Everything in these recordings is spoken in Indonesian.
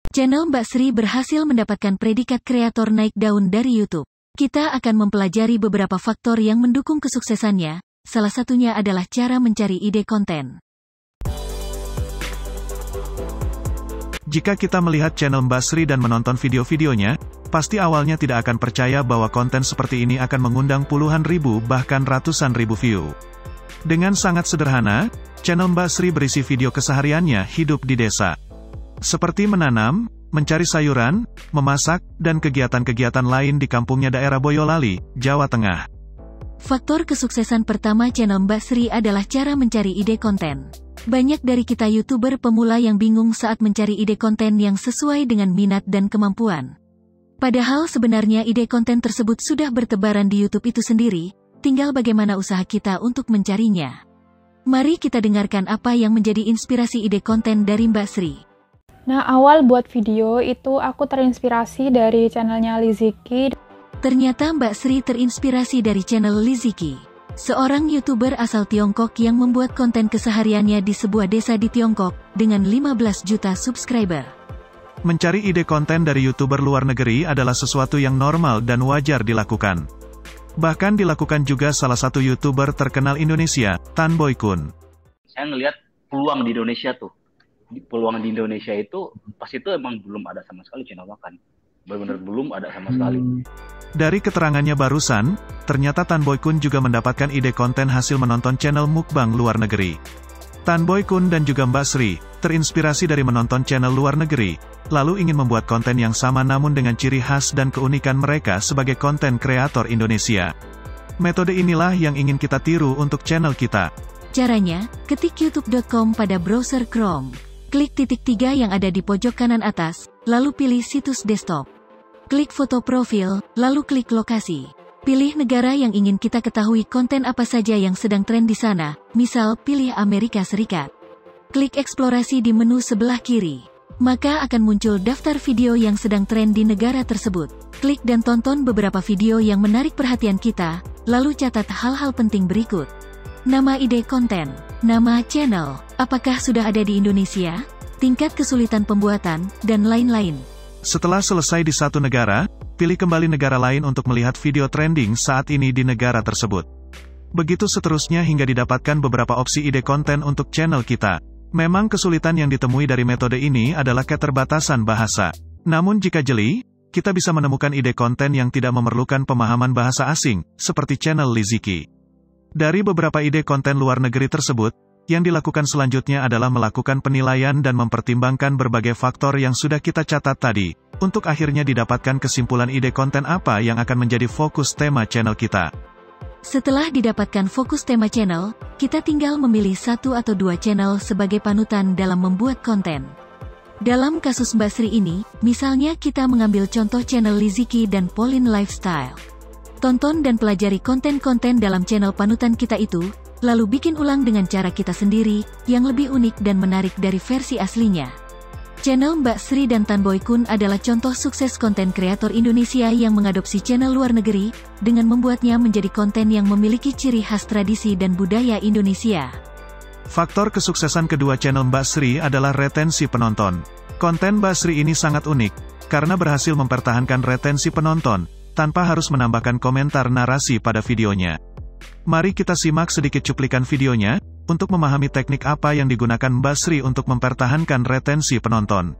Channel Mbak Sri berhasil mendapatkan predikat kreator naik daun dari YouTube. Kita akan mempelajari beberapa faktor yang mendukung kesuksesannya, salah satunya adalah cara mencari ide konten. Jika kita melihat channel Mbak Sri dan menonton video-videonya, pasti awalnya tidak akan percaya bahwa konten seperti ini akan mengundang puluhan ribu bahkan ratusan ribu view. Dengan sangat sederhana, channel Mbak Sri berisi video kesehariannya hidup di desa. Seperti menanam, mencari sayuran, memasak, dan kegiatan-kegiatan lain di kampungnya daerah Boyolali, Jawa Tengah. Faktor kesuksesan pertama channel Mbak Sri adalah cara mencari ide konten. Banyak dari kita YouTuber pemula yang bingung saat mencari ide konten yang sesuai dengan minat dan kemampuan. Padahal sebenarnya ide konten tersebut sudah bertebaran di YouTube itu sendiri, tinggal bagaimana usaha kita untuk mencarinya. Mari kita dengarkan apa yang menjadi inspirasi ide konten dari Mbak Sri. Nah, awal buat video itu aku terinspirasi dari channelnya Liziki. Ternyata Mbak Sri terinspirasi dari channel Liziki, seorang YouTuber asal Tiongkok yang membuat konten kesehariannya di sebuah desa di Tiongkok, dengan 15 juta subscriber. Mencari ide konten dari YouTuber luar negeri adalah sesuatu yang normal dan wajar dilakukan. Bahkan dilakukan juga salah satu YouTuber terkenal Indonesia, Tan Boy Kun. Saya ngelihat peluang di Indonesia tuh. Peluang di Indonesia itu, pas itu emang belum ada sama sekali channel makan. Benar-benar belum ada sama sekali. Dari keterangannya barusan, ternyata Tan Boy Kun juga mendapatkan ide konten hasil menonton channel mukbang luar negeri. Tan Boy Kun dan juga Mbak Sri, terinspirasi dari menonton channel luar negeri, lalu ingin membuat konten yang sama namun dengan ciri khas dan keunikan mereka sebagai konten kreator Indonesia. Metode inilah yang ingin kita tiru untuk channel kita. Caranya, ketik youtube.com pada browser Chrome. Klik titik 3 yang ada di pojok kanan atas, lalu pilih situs desktop. Klik foto profil, lalu klik lokasi. Pilih negara yang ingin kita ketahui konten apa saja yang sedang tren di sana, misal pilih Amerika Serikat. Klik eksplorasi di menu sebelah kiri. Maka akan muncul daftar video yang sedang tren di negara tersebut. Klik dan tonton beberapa video yang menarik perhatian kita, lalu catat hal-hal penting berikut. Nama ide konten, nama channel, apakah sudah ada di Indonesia, tingkat kesulitan pembuatan, dan lain-lain. Setelah selesai di satu negara, pilih kembali negara lain untuk melihat video trending saat ini di negara tersebut. Begitu seterusnya hingga didapatkan beberapa opsi ide konten untuk channel kita. Memang kesulitan yang ditemui dari metode ini adalah keterbatasan bahasa. Namun jika jeli, kita bisa menemukan ide konten yang tidak memerlukan pemahaman bahasa asing, seperti channel Liziki. Dari beberapa ide konten luar negeri tersebut, yang dilakukan selanjutnya adalah melakukan penilaian dan mempertimbangkan berbagai faktor yang sudah kita catat tadi, untuk akhirnya didapatkan kesimpulan ide konten apa yang akan menjadi fokus tema channel kita. Setelah didapatkan fokus tema channel, kita tinggal memilih satu atau dua channel sebagai panutan dalam membuat konten. Dalam kasus Mbak Sri ini, misalnya kita mengambil contoh channel Liziki dan Pauline Lifestyle. Tonton dan pelajari konten-konten dalam channel panutan kita itu, lalu bikin ulang dengan cara kita sendiri, yang lebih unik dan menarik dari versi aslinya. Channel Mbak Sri dan Tan Boy Kun adalah contoh sukses konten kreator Indonesia yang mengadopsi channel luar negeri, dengan membuatnya menjadi konten yang memiliki ciri khas tradisi dan budaya Indonesia. Faktor kesuksesan kedua channel Mbak Sri adalah retensi penonton. Konten Mbak Sri ini sangat unik, karena berhasil mempertahankan retensi penonton, tanpa harus menambahkan komentar narasi pada videonya. Mari kita simak sedikit cuplikan videonya, untuk memahami teknik apa yang digunakan Mbak Sri untuk mempertahankan retensi penonton.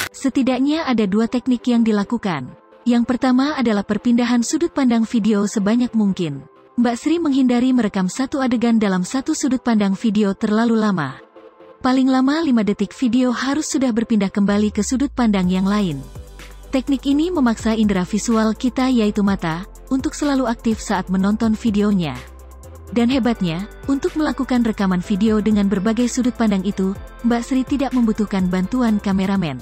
Setidaknya ada dua teknik yang dilakukan. Yang pertama adalah perpindahan sudut pandang video sebanyak mungkin. Mbak Sri menghindari merekam satu adegan dalam satu sudut pandang video terlalu lama. Paling lama 5 detik video harus sudah berpindah kembali ke sudut pandang yang lain. Teknik ini memaksa indera visual kita yaitu mata, untuk selalu aktif saat menonton videonya. Dan hebatnya, untuk melakukan rekaman video dengan berbagai sudut pandang itu, Mbak Sri tidak membutuhkan bantuan kameramen.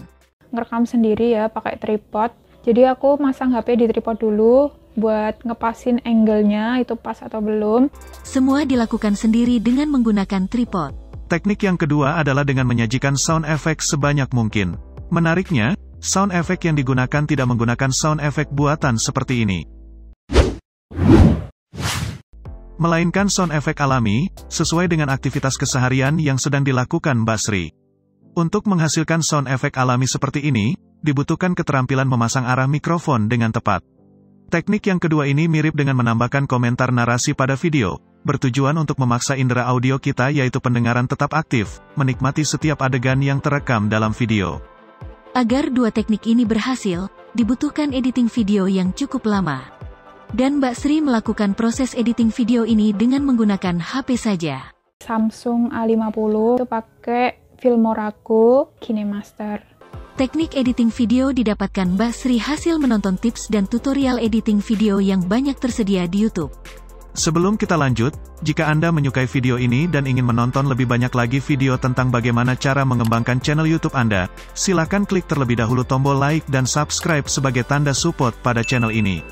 Ngerekam sendiri ya, pakai tripod. Jadi aku masang HP di tripod dulu, buat ngepasin angle-nya itu pas atau belum. Semua dilakukan sendiri dengan menggunakan tripod. Teknik yang kedua adalah dengan menyajikan sound effect sebanyak mungkin. Menariknya, sound effect yang digunakan tidak menggunakan sound effect buatan seperti ini. melainkan sound efek alami, sesuai dengan aktivitas keseharian yang sedang dilakukan Mbak Sri. Untuk menghasilkan sound efek alami seperti ini, dibutuhkan keterampilan memasang arah mikrofon dengan tepat. Teknik yang kedua ini mirip dengan menambahkan komentar narasi pada video, bertujuan untuk memaksa indera audio kita yaitu pendengaran tetap aktif, menikmati setiap adegan yang terekam dalam video. Agar dua teknik ini berhasil, dibutuhkan editing video yang cukup lama. Dan Mbak Sri melakukan proses editing video ini dengan menggunakan HP saja. Samsung A50 itu pakai Filmora Go KineMaster. Teknik editing video didapatkan Mbak Sri hasil menonton tips dan tutorial editing video yang banyak tersedia di YouTube. Sebelum kita lanjut, jika Anda menyukai video ini dan ingin menonton lebih banyak lagi video tentang bagaimana cara mengembangkan channel YouTube Anda, silakan klik terlebih dahulu tombol like dan subscribe sebagai tanda support pada channel ini.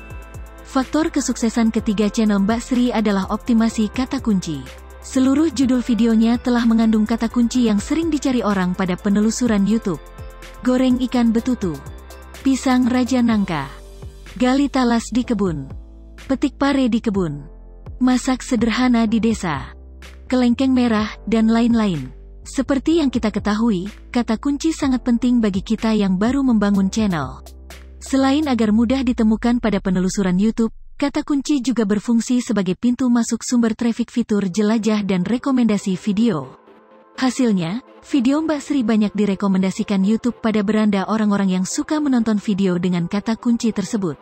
Faktor kesuksesan ketiga channel Mbak Sri adalah optimasi kata kunci. Seluruh judul videonya telah mengandung kata kunci yang sering dicari orang pada penelusuran YouTube. Goreng ikan betutu, pisang raja nangka, gali talas di kebun, petik pare di kebun, masak sederhana di desa, kelengkeng merah, dan lain-lain. Seperti yang kita ketahui, kata kunci sangat penting bagi kita yang baru membangun channel. Selain agar mudah ditemukan pada penelusuran YouTube, kata kunci juga berfungsi sebagai pintu masuk sumber traffic fitur jelajah dan rekomendasi video. Hasilnya, video Mbak Sri banyak direkomendasikan YouTube pada beranda orang-orang yang suka menonton video dengan kata kunci tersebut.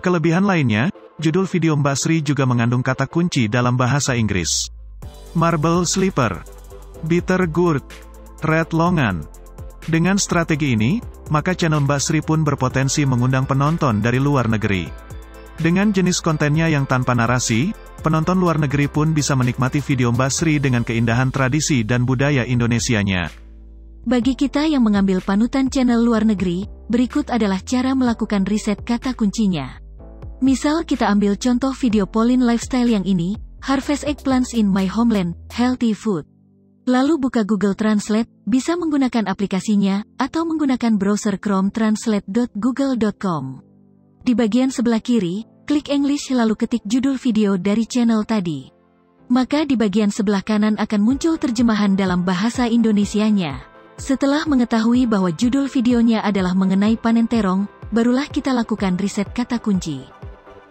Kelebihan lainnya, judul video Mbak Sri juga mengandung kata kunci dalam bahasa Inggris. Marble Slipper, Bitter Gourd, Red Longan. Dengan strategi ini, maka channel Mbak Sri pun berpotensi mengundang penonton dari luar negeri. Dengan jenis kontennya yang tanpa narasi, penonton luar negeri pun bisa menikmati video Mbak Sri dengan keindahan tradisi dan budaya Indonesianya. Bagi kita yang mengambil panutan channel luar negeri, berikut adalah cara melakukan riset kata kuncinya. Misal kita ambil contoh video Pauline Lifestyle yang ini, Harvest Eggplants in My Homeland, Healthy Food. Lalu buka Google Translate, bisa menggunakan aplikasinya, atau menggunakan browser Chrome translate.google.com. Di bagian sebelah kiri, klik English lalu ketik judul video dari channel tadi. Maka di bagian sebelah kanan akan muncul terjemahan dalam bahasa Indonesianya. Setelah mengetahui bahwa judul videonya adalah mengenai panen terong, barulah kita lakukan riset kata kunci.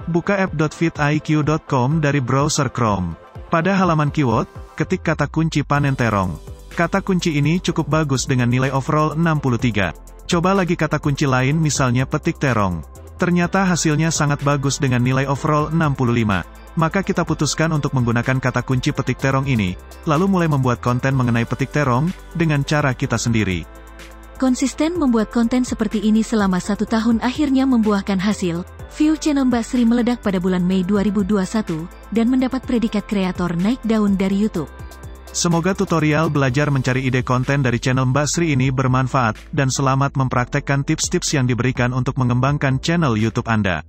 Buka app.vidiq.com dari browser Chrome. Pada halaman keyword, ketik kata kunci panen terong. Kata kunci ini cukup bagus dengan nilai overall 63. Coba lagi kata kunci lain misalnya petik terong. Ternyata hasilnya sangat bagus dengan nilai overall 65. Maka kita putuskan untuk menggunakan kata kunci petik terong ini, lalu mulai membuat konten mengenai petik terong, dengan cara kita sendiri. Konsisten membuat konten seperti ini selama 1 tahun akhirnya membuahkan hasil. View channel Mbak Sri meledak pada bulan Mei 2021, dan mendapat predikat kreator naik daun dari YouTube. Semoga tutorial belajar mencari ide konten dari channel Mbak Sri ini bermanfaat, dan selamat mempraktekkan tips-tips yang diberikan untuk mengembangkan channel YouTube Anda.